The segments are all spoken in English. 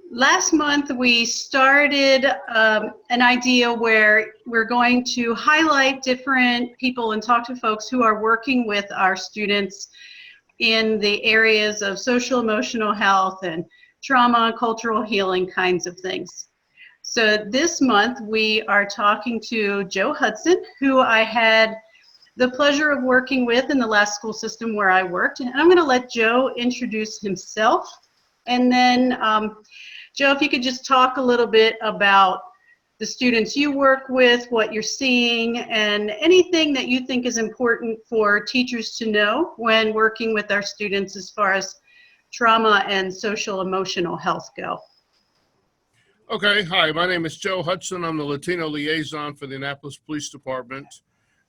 Last month, we started an idea where we're going to highlight different people and talk to folks who are working with our students in the areas of social emotional health and trauma, cultural healing kinds of things. So this month, we are talking to Joe Hudson, who I had the pleasure of working with in the last school system where I worked. And I'm going to let Joe introduce himself. And then Joe, if you could just talk a little bit about the students you work with, what you're seeing, and anything that you think is important for teachers to know when working with our students as far as trauma and social emotional health go. Okay, hi, my name is Joe Hudson. I'm the Latino Liaison for the Annapolis Police Department.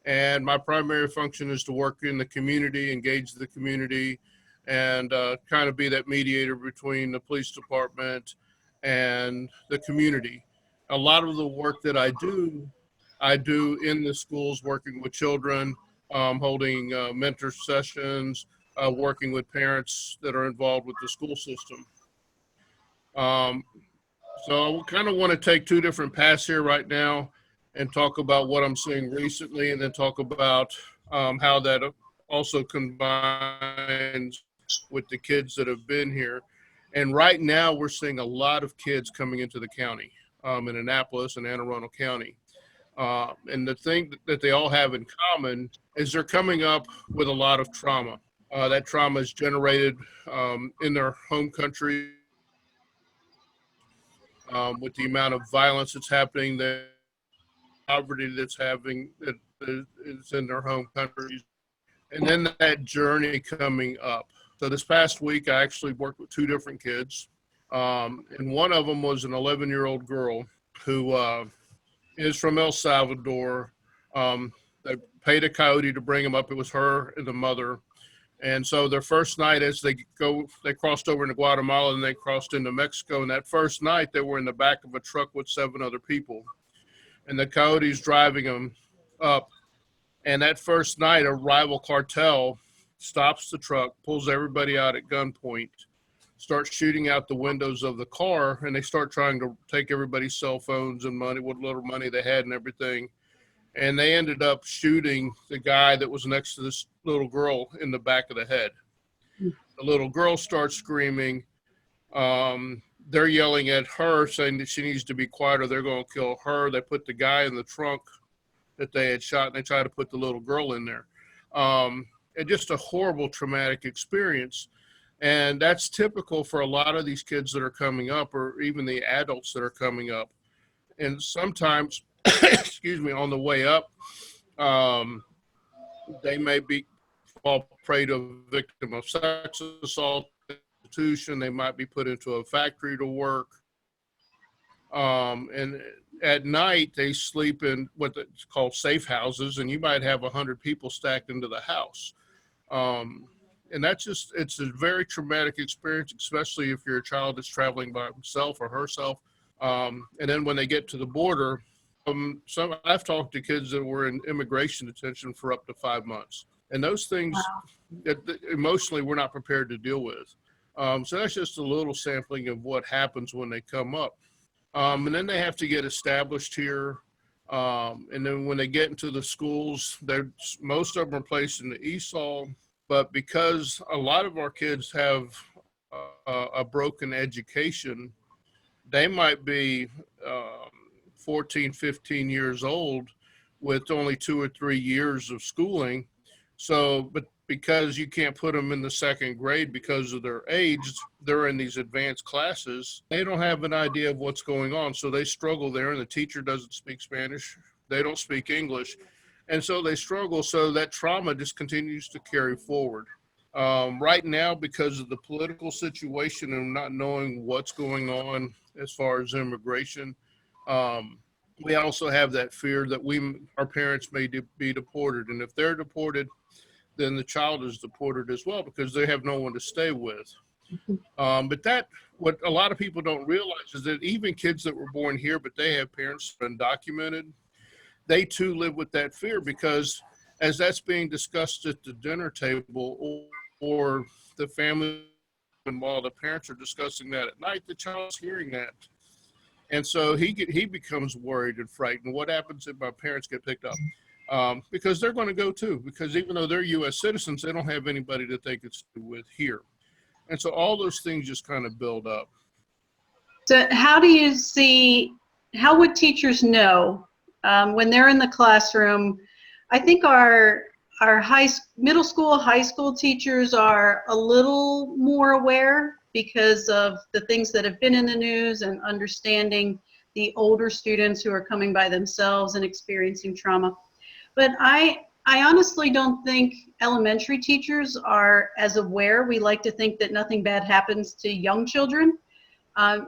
And my primary function is to work in the community, engage the community, and kind of be that mediator between the police department and the community. A lot of the work that I do in the schools, working with children, holding mentor sessions, working with parents that are involved with the school system. So I kind of want to take two different paths here right now and talk about what I'm seeing recently, and then talk about how that also combines with the kids that have been here. And right now we're seeing a lot of kids coming into the county, in Annapolis and Anne Arundel County. And the thing that they all have in common is they're coming up with a lot of trauma. That trauma is generated in their home country, with the amount of violence that's happening, the poverty that's is in their home countries, and then that journey coming up. So this past week, I actually worked with two different kids, and one of them was an 11-year-old girl who is from El Salvador. They paid a coyote to bring him up. It was her and the mother. And so their first night, as they crossed over into Guatemala and they crossed into Mexico. And that first night, they were in the back of a truck with 7 other people. And the coyote's driving them up. And that first night, a rival cartel stops the truck, pulls everybody out at gunpoint, starts shooting out the windows of the car, and they start trying to take everybody's cell phones and money, what little money they had and everything. And they ended up shooting the guy that was next to this little girl in the back of the head. The little girl starts screaming. They're yelling at her, saying that she needs to be quiet or they're going to kill her. They put the guy in the trunk that they had shot, and they tried to put the little girl in there. And just a horrible, traumatic experience. And that's typical for a lot of these kids that are coming up, or even the adults that are coming up. And sometimes, excuse me, on the way up, they may fall prey to a victim of sex assault, prostitution. They might be put into a factory to work. And at night, they sleep in what's called safe houses, and you might have 100 people stacked into the house. And it's a very traumatic experience, especially if you're a child that's traveling by himself or herself. And then when they get to the border, I've talked to kids that were in immigration detention for up to 5 months. And those things that emotionally we're not prepared to deal with. So that's just a little sampling of what happens when they come up. And then they have to get established here. And then when they get into the schools, most of them are placed in the ESOL. But because a lot of our kids have a broken education, they might be 14, 15 years old with only 2 or 3 years of schooling. So, but because you can't put them in the second grade because of their age, they're in these advanced classes. They don't have an idea of what's going on. So they struggle there, and the teacher doesn't speak Spanish. They don't speak English. And so they struggle. So that trauma just continues to carry forward. Right now, because of the political situation and not knowing what's going on as far as immigration, we also have that fear that our parents may be deported. And if they're deported, then the child is deported as well because they have no one to stay with. But what a lot of people don't realize is that even kids that were born here, but they have parents undocumented, they too live with that fear because as that's being discussed at the dinner table or the family and while the parents are discussing that at night, the child's hearing that. And so he becomes worried and frightened. What happens if my parents get picked up? Because they're going to go too, because even though they're U.S. citizens, they don't have anybody that they could stay with here. And so all those things just kind of build up. So how would teachers know when they're in the classroom? I think our middle school, high school teachers are a little more aware because of the things that have been in the news and understanding the older students who are coming by themselves and experiencing trauma. But I honestly don't think elementary teachers are as aware. We like to think that nothing bad happens to young children.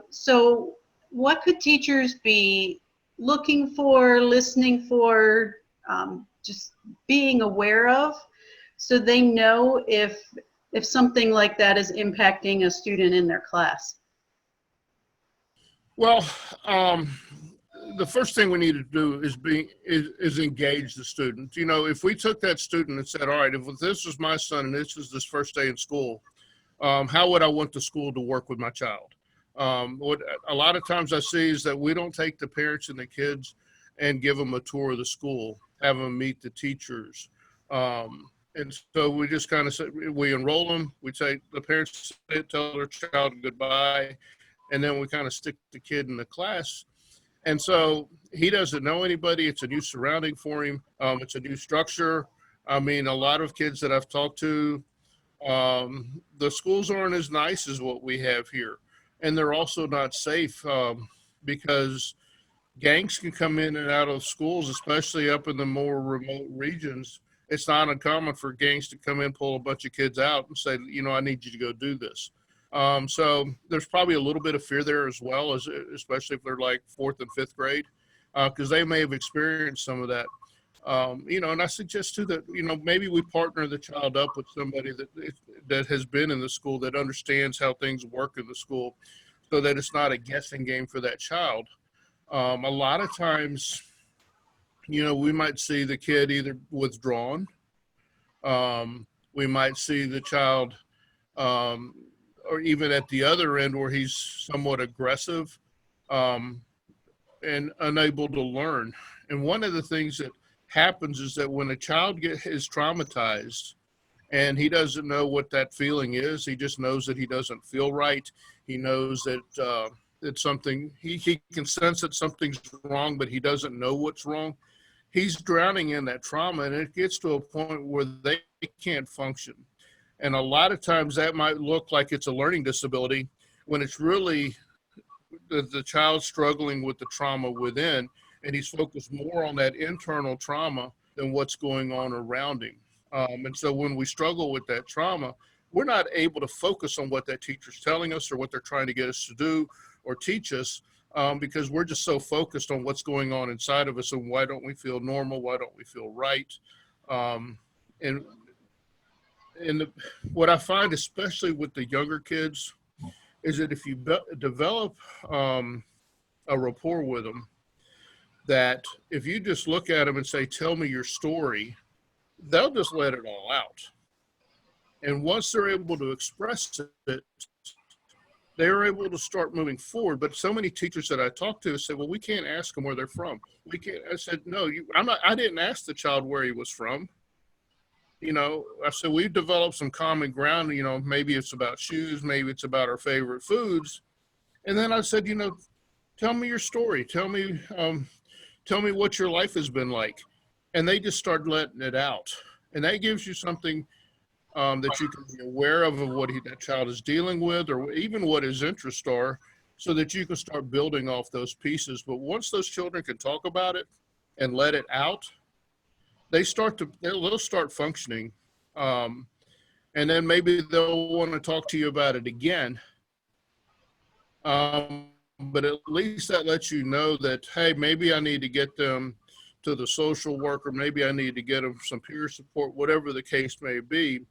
So what could teachers be looking for, listening for, just being aware of, so they know if something like that is impacting a student in their class? Well, the first thing we need to do is engage the student. You know, if we took that student and said, all right, if this is my son and this is his first day in school, how would I want the school to work with my child? What a lot of times I see is that we don't take the parents and the kids and give them a tour of the school, have them meet the teachers. And so we just kind of say, we enroll them, we take the parents, tell their child goodbye, and then we kind of stick the kid in the class. And so he doesn't know anybody. It's a new surrounding for him. It's a new structure. I mean, a lot of kids that I've talked to, the schools aren't as nice as what we have here. And they're also not safe because gangs can come in and out of schools, especially up in the more remote regions. It's not uncommon for gangs to come in, pull a bunch of kids out and say, you know, I need you to go do this. So there's probably a little bit of fear there as well, especially if they're like 4th and 5th grade, because they may have experienced some of that. You know, and I suggest too that, you know, maybe we partner the child up with somebody that has been in the school, that understands how things work in the school, so that it's not a guessing game for that child. A lot of times, you know, we might see the kid either withdrawn. We might see the child, or even at the other end where he's somewhat aggressive and unable to learn. And one of the things that happens is that when a child is traumatized and he doesn't know what that feeling is, he just knows that he doesn't feel right. He knows that it's something, he can sense that something's wrong, but he doesn't know what's wrong. He's drowning in that trauma, and it gets to a point where they can't function. And a lot of times that might look like it's a learning disability when it's really the child struggling with the trauma within, and he's focused more on that internal trauma than what's going on around him. And so when we struggle with that trauma, we're not able to focus on what that teacher's telling us or what they're trying to get us to do or teach us, because we're just so focused on what's going on inside of us and why don't we feel normal, why don't we feel right. And what I find, especially with the younger kids, is that if you develop a rapport with them, that if you just look at them and say, tell me your story, they'll just let it all out. And once they're able to express it, they're able to start moving forward. But so many teachers that I talk to say, well, we can't ask them where they're from. We can't. I said, no, I didn't ask the child where he was from. You know, I said, we've developed some common ground. You know, maybe it's about shoes, maybe it's about our favorite foods. And then I said, you know, tell me your story. Tell me what your life has been like. And they just start letting it out. And that gives you something that you can be aware of what that child is dealing with, or even what his interests are, so that you can start building off those pieces. But once those children can talk about it and let it out, they'll start functioning. And then maybe they'll want to talk to you about it again. But at least that lets you know that, hey, maybe I need to get them to the social worker, maybe I need to get them some peer support, whatever the case may be.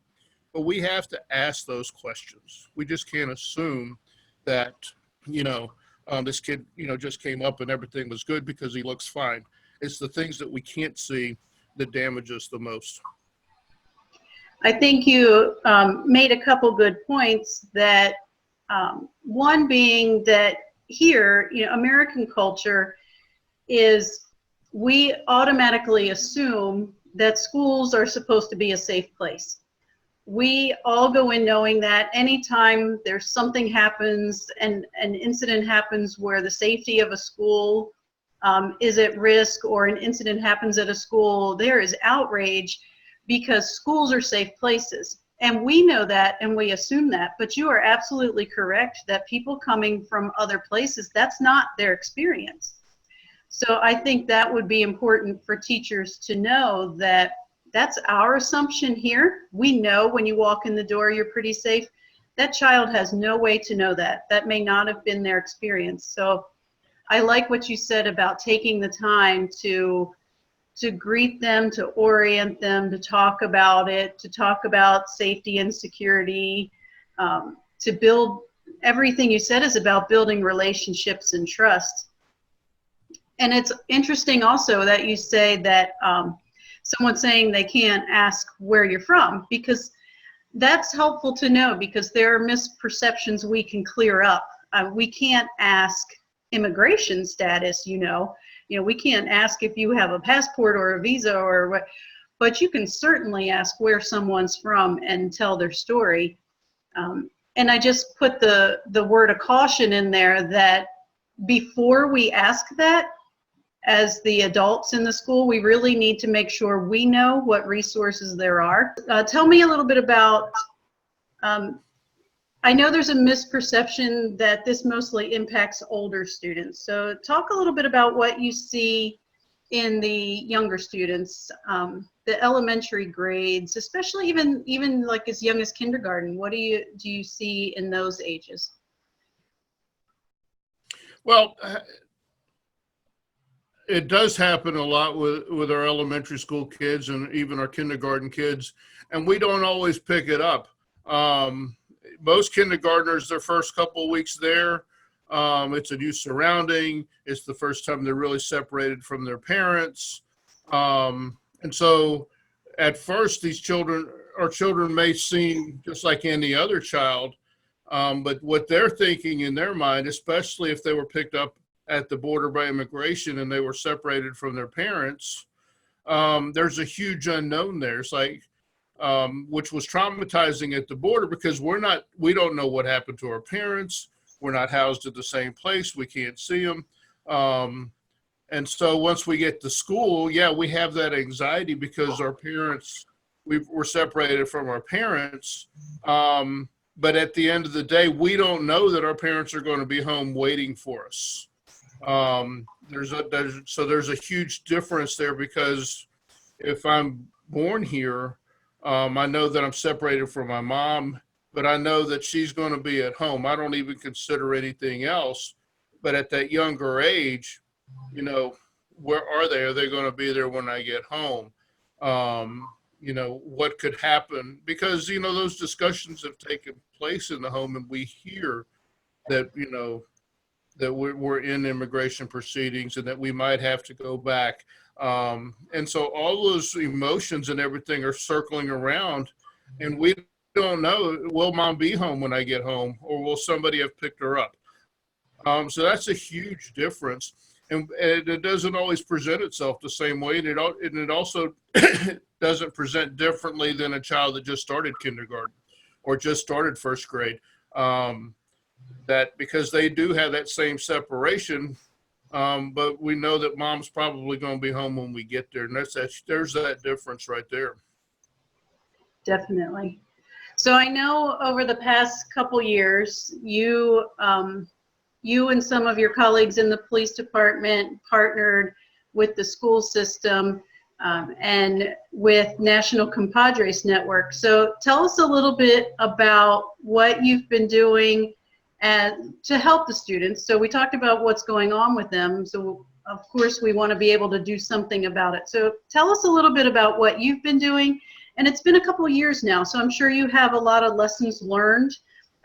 But we have to ask those questions. We just can't assume that, you know, this kid, you know, just came up and everything was good because he looks fine. It's the things that we can't see that damage us the most. I think you made a couple good points. That one being that here, American culture is, we automatically assume that schools are supposed to be a safe place. We all go in knowing that anytime there's something happens and an incident happens where the safety of a school is at risk, or an incident happens at a school, there is outrage because schools are safe places. And we know that and we assume that, but you are absolutely correct that people coming from other places, that's not their experience. So I think that would be important for teachers to know that that's our assumption here. We know when you walk in the door, you're pretty safe. That child has no way to know that. That may not have been their experience. So I like what you said about taking the time to greet them, to orient them, to talk about it, to talk about safety and security, to build, everything you said is about building relationships and trust. And it's interesting also that you say that someone saying they can't ask where you're from, because that's helpful to know, because there are misperceptions we can clear up. We can't ask immigration status, we can't ask if you have a passport or a visa or what, but you can certainly ask where someone's from and tell their story. And I just put the word of caution in there, that before we ask that, as the adults in the school, we really need to make sure we know what resources there are. Tell me a little bit about, I know there's a misperception that this mostly impacts older students. So talk a little bit about what you see in the younger students, the elementary grades, especially even like as young as kindergarten. What do you see in those ages? Well, it does happen a lot with our elementary school kids and even our kindergarten kids, and we don't always pick it up. Most kindergartners, their first couple of weeks there, it's a new surrounding. It's the first time they're really separated from their parents. And so at first, our children may seem just like any other child, but what they're thinking in their mind, especially if they were picked up at the border by immigration and they were separated from their parents, there's a huge unknown there. It's like, which was traumatizing at the border, because we don't know what happened to our parents. We're not housed at the same place. We can't see them. And so once we get to school, we have that anxiety because our parents, we're separated from our parents. But at the end of the day, we don't know that our parents are going to be home waiting for us. There's a huge difference there, because if I'm born here, I know that I'm separated from my mom, but I know that she's going to be at home. I don't even consider anything else. But at that younger age, where are they? Are they going to be there when I get home? What could happen? Because, those discussions have taken place in the home, and we hear that, that we're in immigration proceedings and that we might have to go back. And so all those emotions and everything are circling around, and we don't know, will mom be home when I get home, or will somebody have picked her up? So that's a huge difference. And it doesn't always present itself the same way. And it also doesn't present differently than a child that just started kindergarten or just started first grade. That because they do have that same separation, but we know that mom's probably going to be home when we get there. And there's that difference right there. Definitely. So I know over the past couple years, you and some of your colleagues in the police department partnered with the school system and with National Compadres Network. So tell us a little bit about what you've been doing to help the students. So we talked about what's going on with them. So of course we want to be able to do something about it. So tell us a little bit about what you've been doing. And it's been a couple of years now, so I'm sure you have a lot of lessons learned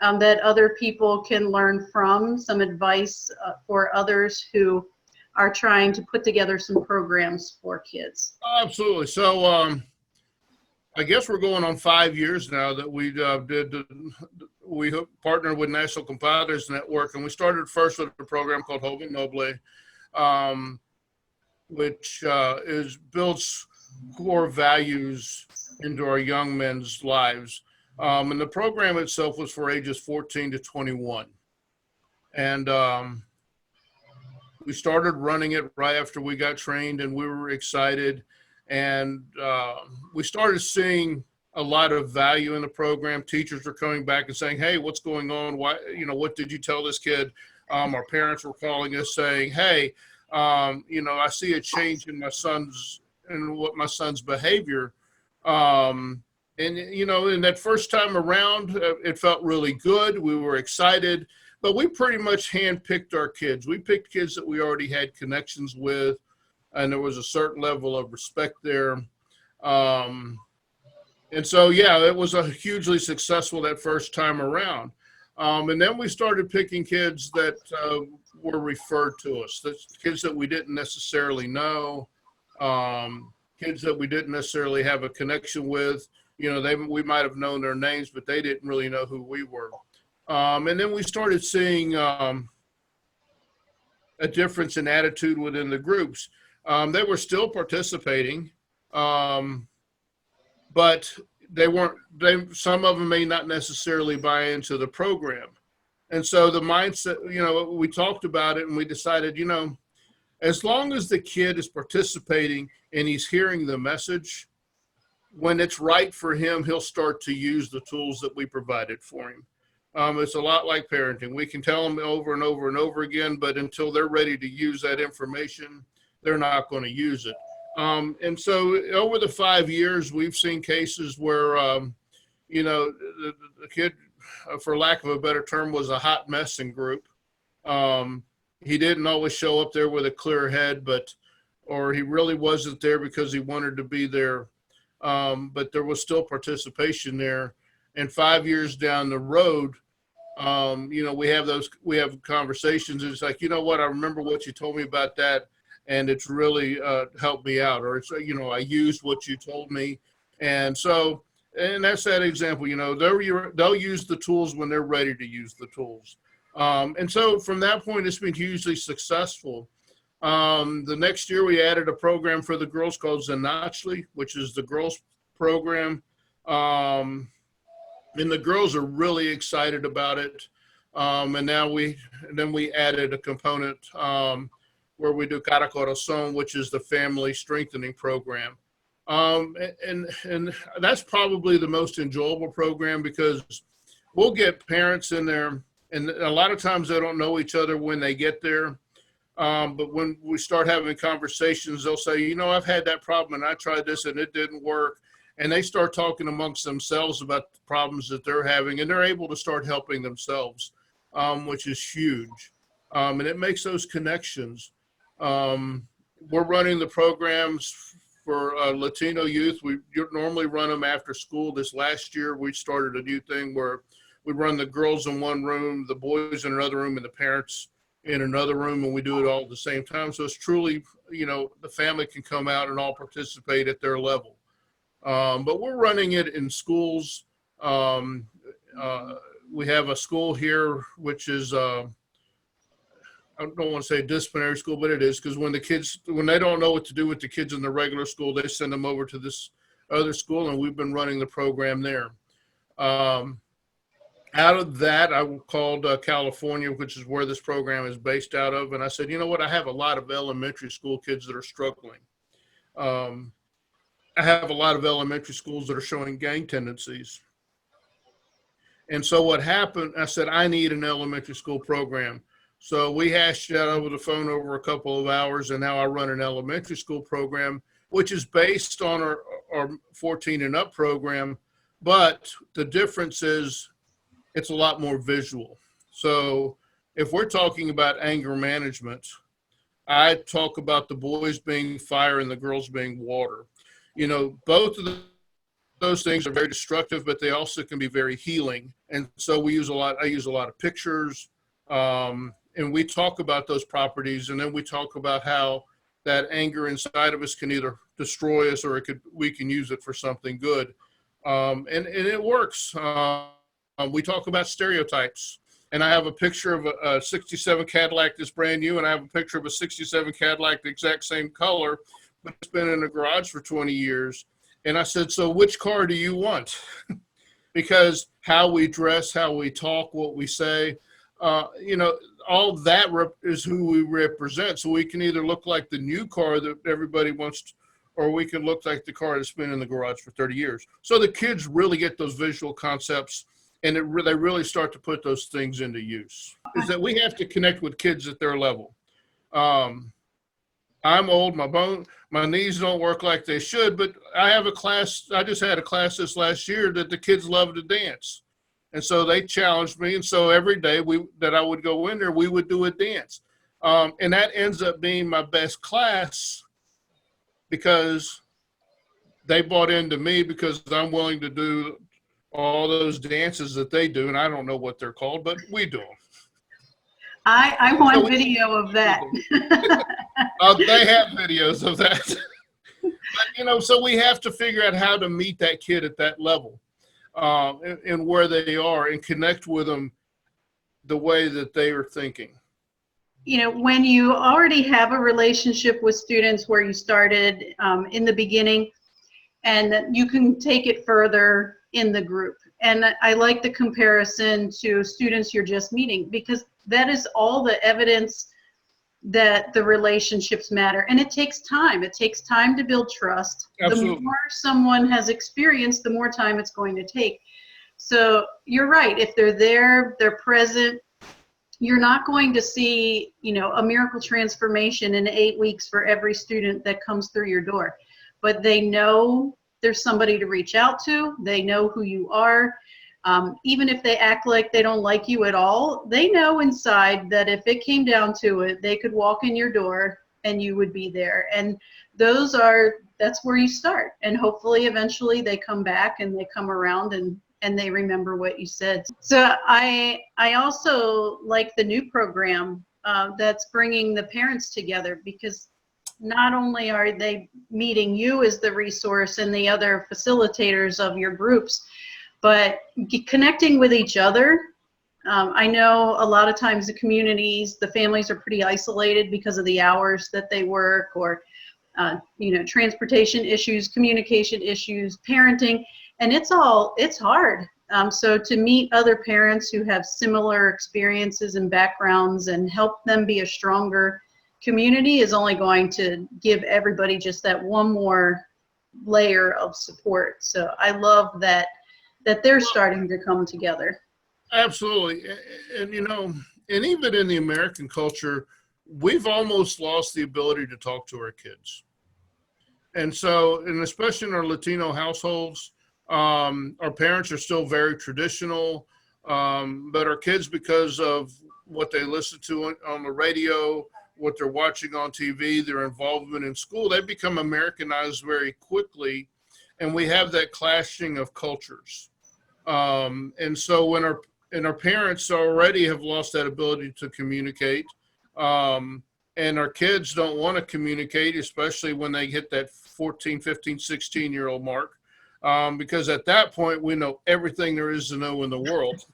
that other people can learn from, some advice for others who are trying to put together some programs for kids. Absolutely. So I guess we're going on 5 years now that we we partnered with National Compadres Network, and we started first with a program called Joven Noble, which builds core values into our young men's lives. And the program itself was for ages 14 to 21. And we started running it right after we got trained, and we were excited. And we started seeing a lot of value in the program. Teachers were coming back and saying, "Hey, what's going on? Why, what did you tell this kid?" Our parents were calling us saying, "Hey, I see a change in what my son's behavior." And in that first time around, it felt really good. We were excited, but we pretty much handpicked our kids. We picked kids that we already had connections with, and there was a certain level of respect there. And so, yeah, it was a hugely successful that first time around. And then we started picking kids that were referred to us, kids that we didn't necessarily know, kids that we didn't necessarily have a connection with. We might have known their names, but they didn't really know who we were. And then we started seeing a difference in attitude within the groups. They were still participating, but some of them may not necessarily buy into the program. And so the mindset, we talked about it and we decided, as long as the kid is participating and he's hearing the message, when it's right for him, he'll start to use the tools that we provided for him. It's a lot like parenting. We can tell them over and over and over again, but until they're ready to use that information, they're not going to use it. And so over the 5 years, we've seen cases where, the kid, for lack of a better term, was a hot mess in group. He didn't always show up there with a clear head, or he really wasn't there because he wanted to be there. But there was still participation there. And 5 years down the road, we have conversations. And it's like, you know what, I remember what you told me about that. And it's really helped me out, or it's, I used what you told me. And so, and that's that example, they'll use the tools when they're ready to use the tools. And so from that point, it's been hugely successful. The next year we added a program for the girls called Zanachli, which is the girls program. And the girls are really excited about it. And then we added a component, where we do Cara Corazon, which is the family strengthening program. And that's probably the most enjoyable program because we'll get parents in there, and a lot of times they don't know each other when they get there. But when we start having conversations, they'll say, I've had that problem and I tried this and it didn't work. And they start talking amongst themselves about the problems that they're having, and they're able to start helping themselves, which is huge. And it makes those connections. We're running the programs for Latino youth. We normally run them after school. This last year, we started a new thing where we run the girls in one room, the boys in another room, and the parents in another room, and we do it all at the same time. So it's truly, the family can come out and all participate at their level. But we're running it in schools. We have a school here, which is, I don't want to say disciplinary school, but it is, because when they don't know what to do with the kids in the regular school, they send them over to this other school, and we've been running the program there. Out of that, I called California, which is where this program is based out of, and I said, you know what, I have a lot of elementary school kids that are struggling. I have a lot of elementary schools that are showing gang tendencies. And so what happened, I said, I need an elementary school program. So we hashed it out over the phone over a couple of hours, and now I run an elementary school program, which is based on our 14 and up program. But the difference is it's a lot more visual. So if we're talking about anger management, I talk about the boys being fire and the girls being water. Both of those things are very destructive, but they also can be very healing. And so I use a lot of pictures, and we talk about those properties, and then we talk about how that anger inside of us can either destroy us or we can use it for something good. And it works. We talk about stereotypes, and I have a picture of a 67 Cadillac that's brand new, and I have a picture of a 67 Cadillac the exact same color, but it's been in the garage for 20 years. And I said, so which car do you want? Because how we dress, how we talk, what we say, all that is who we represent. So we can either look like the new car that everybody wants, or we can look like the car that's been in the garage for 30 years. So the kids really get those visual concepts, and they really start to put those things into use. Is that we have to connect with kids at their level. I'm old, my knees don't work like they should, but I just had a class this last year that the kids love to dance. And so they challenged me. And so every day that I would go in there, we would do a dance. And that ends up being my best class because they bought into me because I'm willing to do all those dances that they do. And I don't know what they're called, but we do them. I want video of that. They have videos of that. But, so we have to figure out how to meet that kid at that level and where they are and connect with them the way that they are thinking. When you already have a relationship with students where you started in the beginning, and you can take it further in the group. And I like the comparison to students you're just meeting, because that is all the evidence that the relationships matter. And it takes time. It takes time to build trust. Absolutely. The more someone has experienced, the more time it's going to take. So you're right. If they're there, they're present, you're not going to see, a miracle transformation in 8 weeks for every student that comes through your door. But they know there's somebody to reach out to. They know who you are. Even if they act like they don't like you at all, they know inside that if it came down to it, they could walk in your door and you would be there. And that's where you start. And hopefully eventually they come back and they come around and they remember what you said. So I also like the new program that's bringing the parents together, because not only are they meeting you as the resource and the other facilitators of your groups, but connecting with each other. I know a lot of times the families are pretty isolated because of the hours that they work, or transportation issues, communication issues, parenting, and it's hard. So to meet other parents who have similar experiences and backgrounds and help them be a stronger community is only going to give everybody just that one more layer of support. So I love that they're starting to come together. Absolutely. And even in the American culture, we've almost lost the ability to talk to our kids. And so, and especially in our Latino households, our parents are still very traditional, but our kids, because of what they listen to on the radio, what they're watching on TV, their involvement in school, they become Americanized very quickly, and we have that clashing of cultures. And so when our parents already have lost that ability to communicate, and our kids don't want to communicate, especially when they hit that 14, 15, 16-year-old mark, because at that point we know everything there is to know in the world,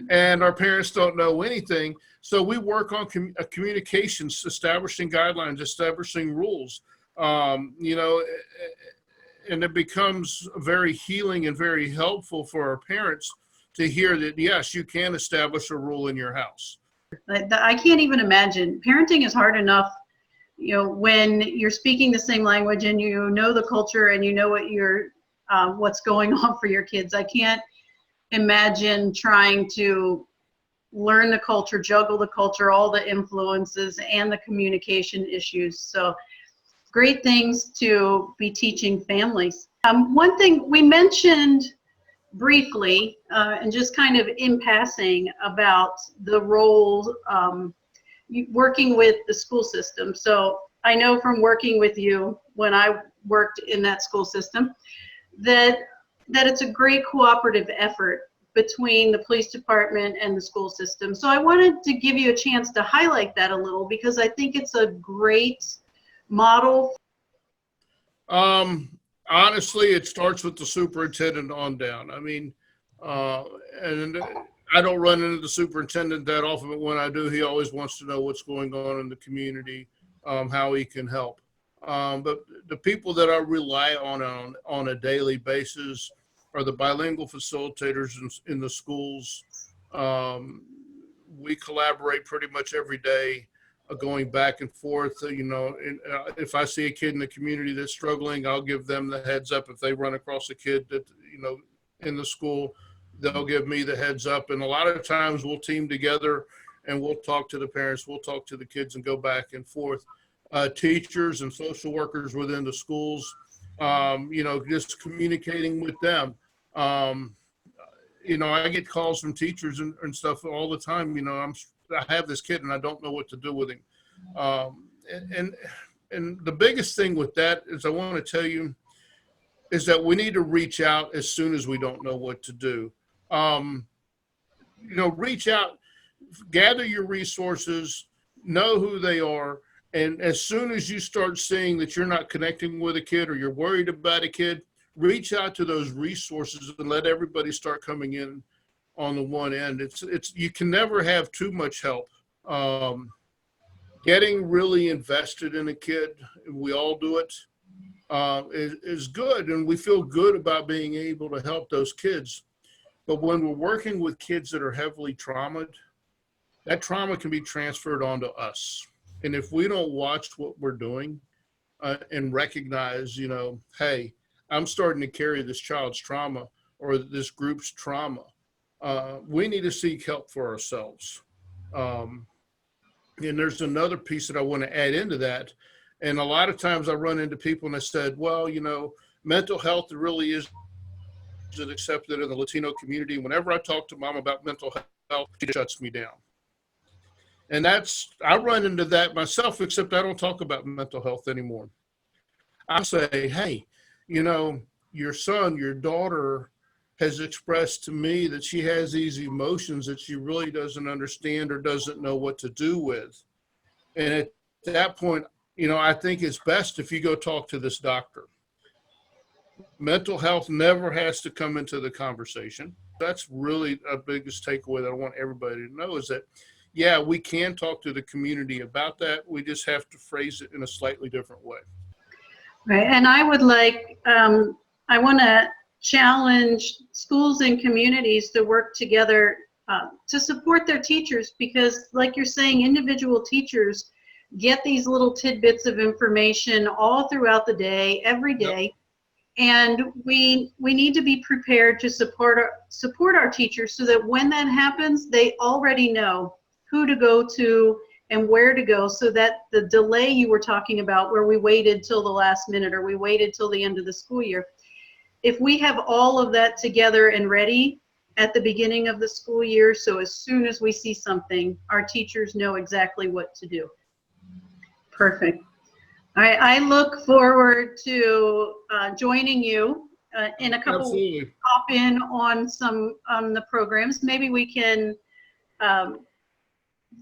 and our parents don't know anything. So we work on communications, establishing guidelines, establishing rules, and it becomes very healing and very helpful for our parents to hear that, yes, you can establish a rule in your house. I can't even imagine. Parenting is hard enough, when you're speaking the same language and you know the culture and you know what's going on for your kids. I can't imagine trying to learn the culture, juggle the culture, all the influences and the communication issues. So great things to be teaching families. One thing we mentioned briefly, and just kind of in passing, about the role working with the school system. So I know from working with you when I worked in that school system that it's a great cooperative effort between the police department and the school system. So I wanted to give you a chance to highlight that a little, because I think it's a great model. honestly, it starts with the superintendent on down. I mean, and I don't run into the superintendent that often, but when I do, he always wants to know what's going on in the community, how he can help. But the people that I rely on a daily basis are the bilingual facilitators in the schools. We collaborate pretty much every day, going back and forth. If I see a kid in the community that's struggling, I'll give them the heads up. If they run across a kid that, in the school, they'll give me the heads up. And a lot of times we'll team together and we'll talk to the parents, we'll talk to the kids and go back and forth. Teachers and social workers within the schools, just communicating with them. I get calls from teachers and stuff all the time. I have this kid and I don't know what to do with him. And the biggest thing with that is I want to tell you is that we need to reach out as soon as we don't know what to do. Reach out, gather your resources, know who they are. And as soon as you start seeing that you're not connecting with a kid or you're worried about a kid, reach out to those resources and let everybody start coming in on the one end. You can never have too much help. Getting really invested in a kid, we all do it, is good. And we feel good about being able to help those kids. But when we're working with kids that are heavily traumatized, that trauma can be transferred onto us. And if we don't watch what we're doing and recognize, hey, I'm starting to carry this child's trauma or this group's trauma, we need to seek help for ourselves. And there's another piece that I want to add into that. And a lot of times I run into people and I said, well, mental health really is accepted in the Latino community. Whenever I talk to mom about mental health, she shuts me down. And I run into that myself, except I don't talk about mental health anymore. I say, hey, your son, your daughter has expressed to me that she has these emotions that she really doesn't understand or doesn't know what to do with. And at that point, I think it's best if you go talk to this doctor. Mental health never has to come into the conversation. That's really a biggest takeaway that I want everybody to know is that, yeah, we can talk to the community about that. We just have to phrase it in a slightly different way. Right. And I would I want to challenge schools and communities to work together to support their teachers because, like you're saying, individual teachers get these little tidbits of information all throughout the day, every day. Yep. And we need to be prepared to support our teachers so that when that happens, they already know who to go to and where to go, so that the delay you were talking about where we waited till the last minute or we waited till the end of the school year, if we have all of that together and ready at the beginning of the school year, so as soon as we see something, our teachers know exactly what to do. Perfect. I look forward to joining you in a couple weeks, hop in on the programs. Maybe we can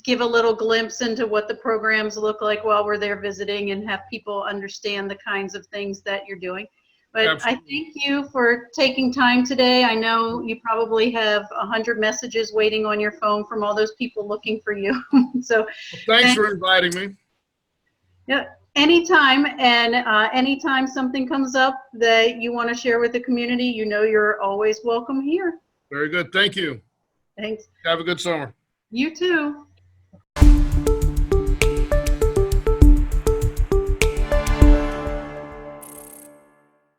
give a little glimpse into what the programs look like while we're there visiting and have people understand the kinds of things that you're doing. But absolutely. I thank you for taking time today. I know you probably have 100 messages waiting on your phone from all those people looking for you. So thanks for inviting me. Yeah, anytime. And anytime something comes up that you want to share with the community, you're always welcome here. Very good. Thank you. Thanks. Have a good summer. You too.